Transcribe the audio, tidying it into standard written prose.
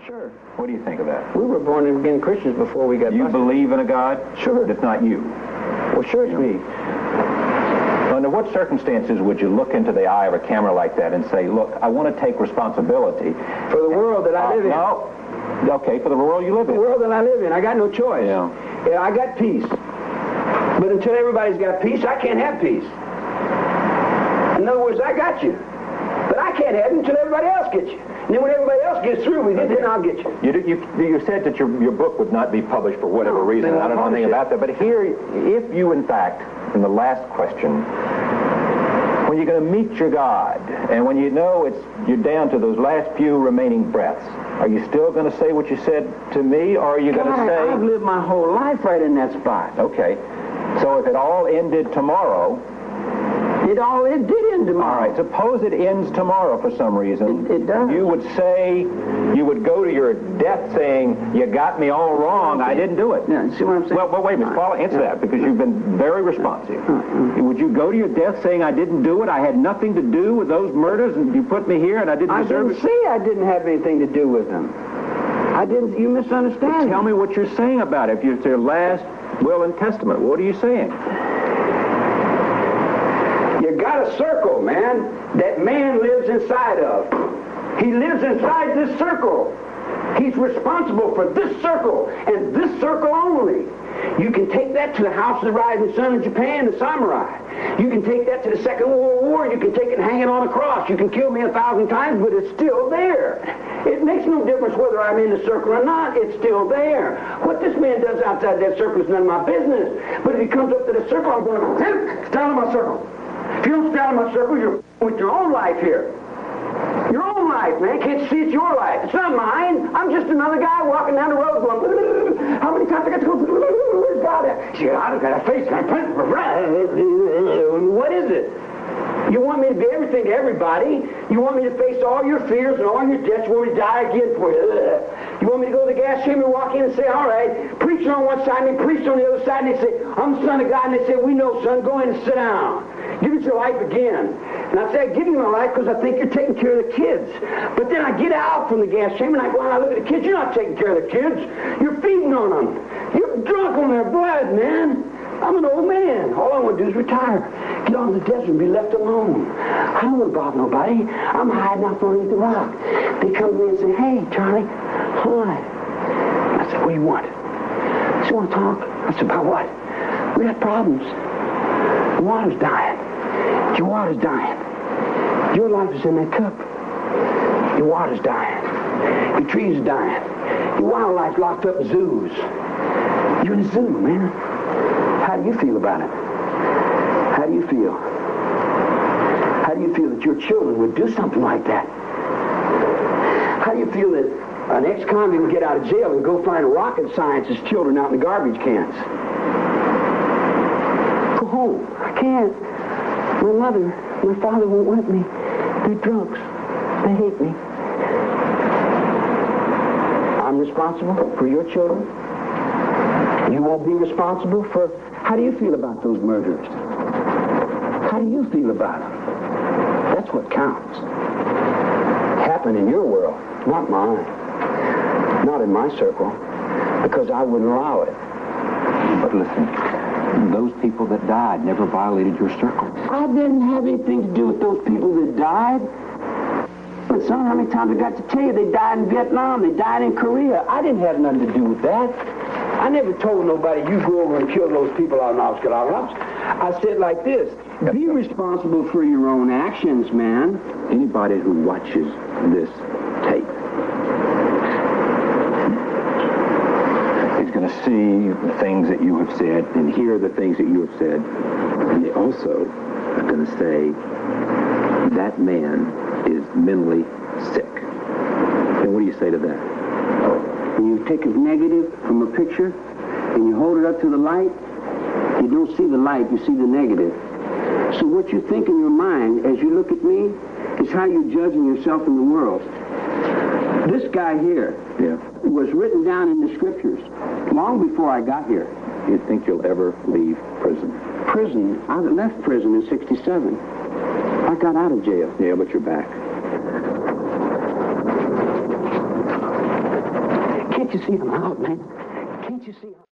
Sure. What do you think of that? We were born again Christians before we got You busted. believe in a God? Sure. That's not you. Well, sure it's me. Under what circumstances would you look into the eye of a camera like that and say, look, I want to take responsibility For the world that I live in. No. Okay, for the world you live in. The world that I live in. I got no choice. Yeah. Yeah, I got peace. But until everybody's got peace, I can't have peace. In other words, I got you. But I can't have it until everybody else gets you. And then when everybody else gets through with it, then I'll get you. You said that your book would not be published for whatever reason. I don't know anything about that. But here, if you, in fact, in the last question, when you're going to meet your God, and when you know you're down to those last few remaining breaths, are you still going to say what you said to me, or are you going to say... I've lived my whole life right in that spot. Okay. So if it all ended tomorrow... It did end tomorrow. All right, suppose it ends tomorrow for some reason. It does. You would go to your death saying, you got me all wrong, I didn't do it. Yeah, see what I'm saying? Well, wait a minute, answer that, because you've been very responsive. Would you go to your death saying, I didn't do it, I had nothing to do with those murders, and you put me here, and I didn't deserve it? I didn't say I didn't have anything to do with them. I didn't, you misunderstand. Tell me what you're saying about it. If it's your last will and testament, what are you saying? You got a circle, man, that man lives inside of. He lives inside this circle. He's responsible for this circle, and this circle only. You can take that to the House of the Rising Sun in Japan, the samurai. You can take that to the Second World War. You can take it and hang it on a cross. You can kill me 1,000 times, but it's still there. It makes no difference whether I'm in the circle or not. It's still there. What this man does outside that circle is none of my business. But if he comes up to the circle, I'm going to stand in my circle. If you don't stand in my circle, you're with your own life here. Your own life, man. Can't see it's your life. It's not mine. I'm just another guy walking down the road going, how many times I got to go? Where's God at? See, I've got a face. What is it? You want me to be everything to everybody. You want me to face all your fears and all your debts. You want me to die again for you. You want me to go to the gas chamber, walk in and say, all right, preacher on one side and then preacher on the other side, and they say, I'm the Son of God, and they say, we know, son, go in and sit down. Give us your life again. And I say, I give you my life because I think you're taking care of the kids. But then I get out from the gas chamber and I go out and I look at the kids. You're not taking care of the kids. You're feeding on them. You're drunk on their blood, man. I'm an old man. All I want to do is retire. Get on the desert and be left alone. I don't want to bother nobody. I'm hiding out underneath the rock. They come to me and say, hey, Charlie, hi. I said, what do you want? I said, you want to talk? I said, about what? We got problems. The water's dying. Your water's dying. Your life is in that cup. Your water's dying. Your trees are dying. Your wildlife's locked up in zoos. You're in a zoo, man. How do you feel about it? How do you feel? How do you feel that your children would do something like that? How do you feel that an ex-convict would get out of jail and go find rocket science's children out in the garbage cans? Go home. I can't. My mother, my father won't let me. They're drunks. They hate me. I'm responsible for your children. You won't be responsible for... How do you feel about those murderers? How do you feel about them? That's what counts. Happened in your world, not mine. Not in my circle, because I wouldn't allow it. But listen, those people that died never violated your circle. I didn't have anything to do with those people that died. But son, how many times I got to tell you they died in Vietnam, they died in Korea. I didn't have nothing to do with that. I never told nobody, you go over and kill those people out in Aproximadamente. I said like this, be responsible for your own actions, man. Anybody who watches this tape is going to see the things that you have said and hear the things that you have said. And they also are going to say, that man is mentally sick. And what do you say to that? When you take a negative from a picture and you hold it up to the light, you don't see the light, you see the negative. So what you think in your mind as you look at me is how you're judging yourself in the world. This guy here was written down in the scriptures long before I got here. Do you think you'll ever leave prison? Prison? I left prison in '67. I got out of jail. Yeah, but you're back. see I'm out, man? Can't you see?